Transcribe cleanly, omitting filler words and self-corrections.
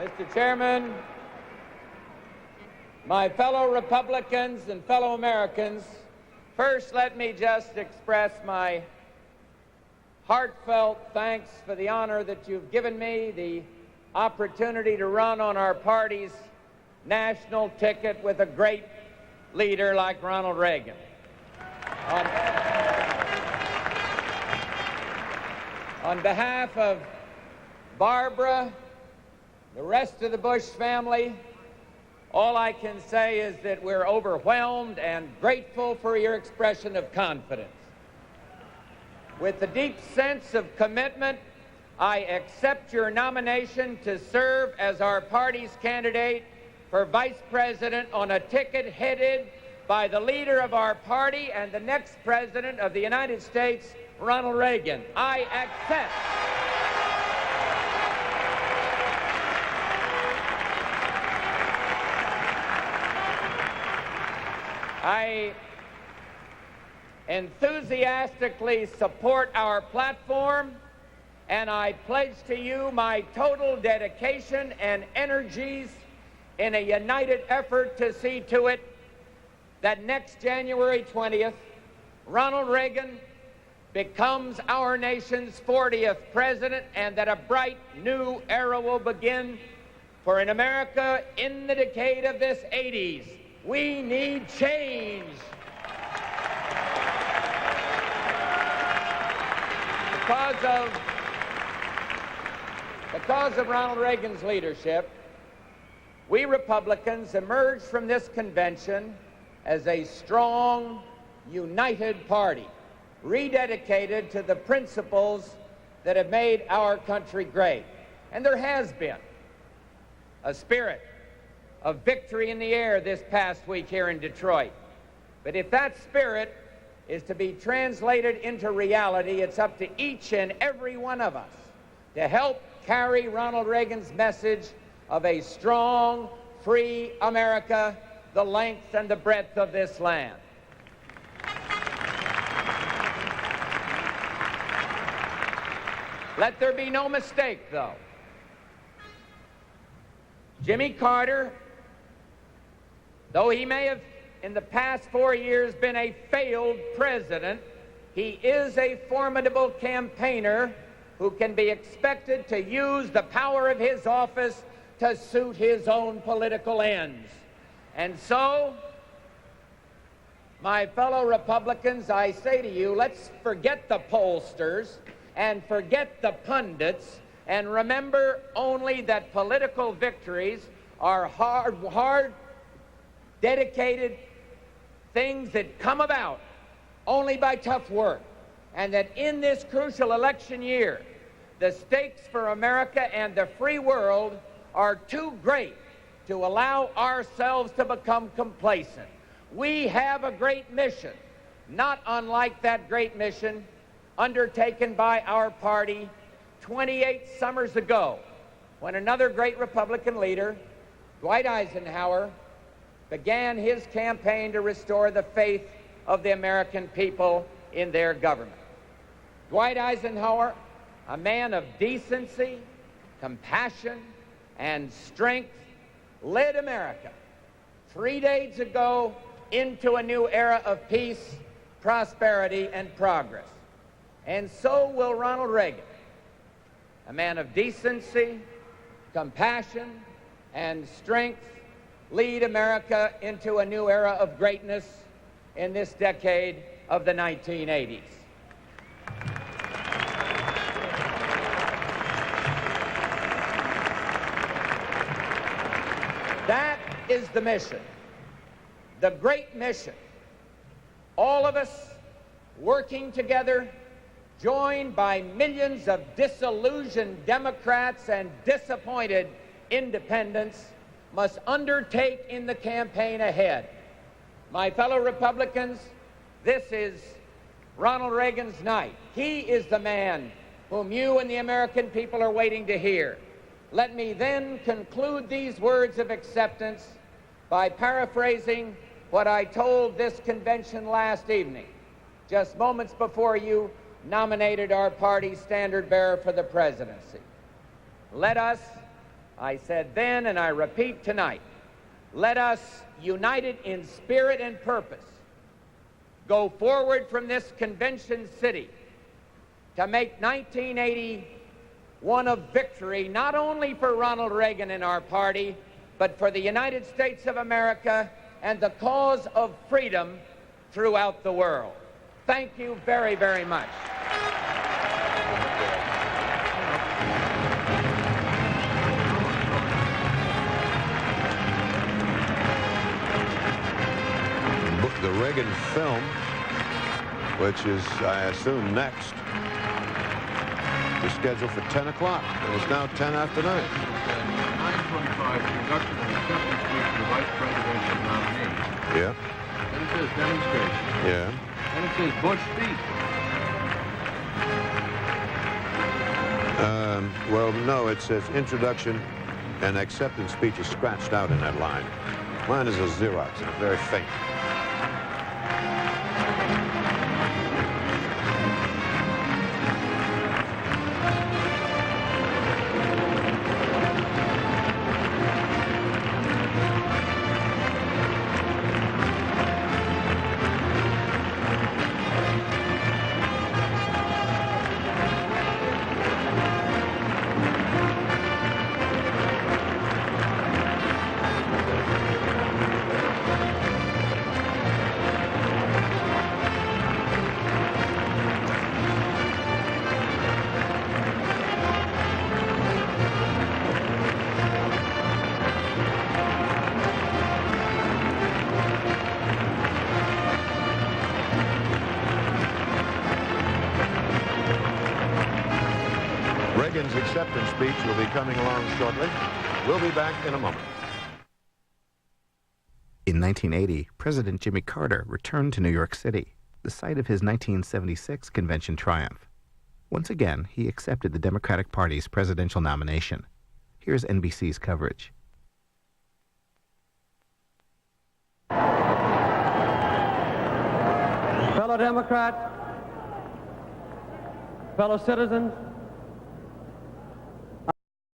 Mr. Chairman, my fellow Republicans and fellow Americans, first let me just express my heartfelt thanks for the honor that you've given me, the opportunity to run on our party's national ticket with a great leader like Ronald Reagan. On behalf of Barbara, the rest of the Bush family, all I can say is that we're overwhelmed and grateful for your expression of confidence. With a deep sense of commitment, I accept your nomination to serve as our party's candidate for Vice President on a ticket headed by the leader of our party and the next President of the United States, Ronald Reagan. I accept. I enthusiastically support our platform, and I pledge to you my total dedication and energies in a united effort to see to it that next January 20th, Ronald Reagan becomes our nation's 40th president, and that a bright new era will begin for an America in the decade of this 80s. We need change. Because of Ronald Reagan's leadership, we Republicans emerged from this convention as a strong, united party, rededicated to the principles that have made our country great. And there has been a spirit of victory in the air this past week here in Detroit. But if that spirit is to be translated into reality, it's up to each and every one of us to help carry Ronald Reagan's message of a strong, free America the length and the breadth of this land. Let there be no mistake, though. Jimmy Carter, though he may have in the past 4 years been a failed president, he is a formidable campaigner who can be expected to use the power of his office to suit his own political ends. And so, my fellow Republicans, I say to you, let's forget the pollsters and forget the pundits and remember only that political victories are hard, dedicated things that come about only by tough work, and that in this crucial election year, the stakes for America and the free world are too great to allow ourselves to become complacent. We have a great mission, not unlike that great mission undertaken by our party 28 summers ago, when another great Republican leader, Dwight Eisenhower, began his campaign to restore the faith of the American people in their government. Dwight Eisenhower, a man of decency, compassion, and strength, led America 3 days ago into a new era of peace, prosperity, and progress. And so will Ronald Reagan, a man of decency, compassion, and strength, lead America into a new era of greatness in this decade of the 1980s. That is the mission, the great mission. All of us working together, joined by millions of disillusioned Democrats and disappointed independents, must undertake in the campaign ahead. My fellow Republicans, this is Ronald Reagan's night. He is the man whom you and the American people are waiting to hear. Let me then conclude these words of acceptance by paraphrasing what I told this convention last evening, just moments before you nominated our party's standard bearer for the presidency. Let us, I said then, and I repeat tonight, let us, united in spirit and purpose, go forward from this convention city to make 1980 one of victory, not only for Ronald Reagan and our party, but for the United States of America and the cause of freedom throughout the world. Thank you very, very much. The Reagan film, which is, I assume, next, is scheduled for 10 o'clock, and it's now 10 after 9. 9:25, conducted an acceptance speech to the vice presidential nominee. Yeah. Then it says demonstration. Yeah. Then it says Bush speech. Well, no, it says introduction and acceptance speech is scratched out in that line. Mine is a Xerox, it's very faint. Reagan's acceptance speech will be coming along shortly. We'll be back in a moment. In 1980, President Jimmy Carter returned to New York City, the site of his 1976 convention triumph. Once again, he accepted the Democratic Party's presidential nomination. Here's NBC's coverage. Fellow Democrats, fellow citizens,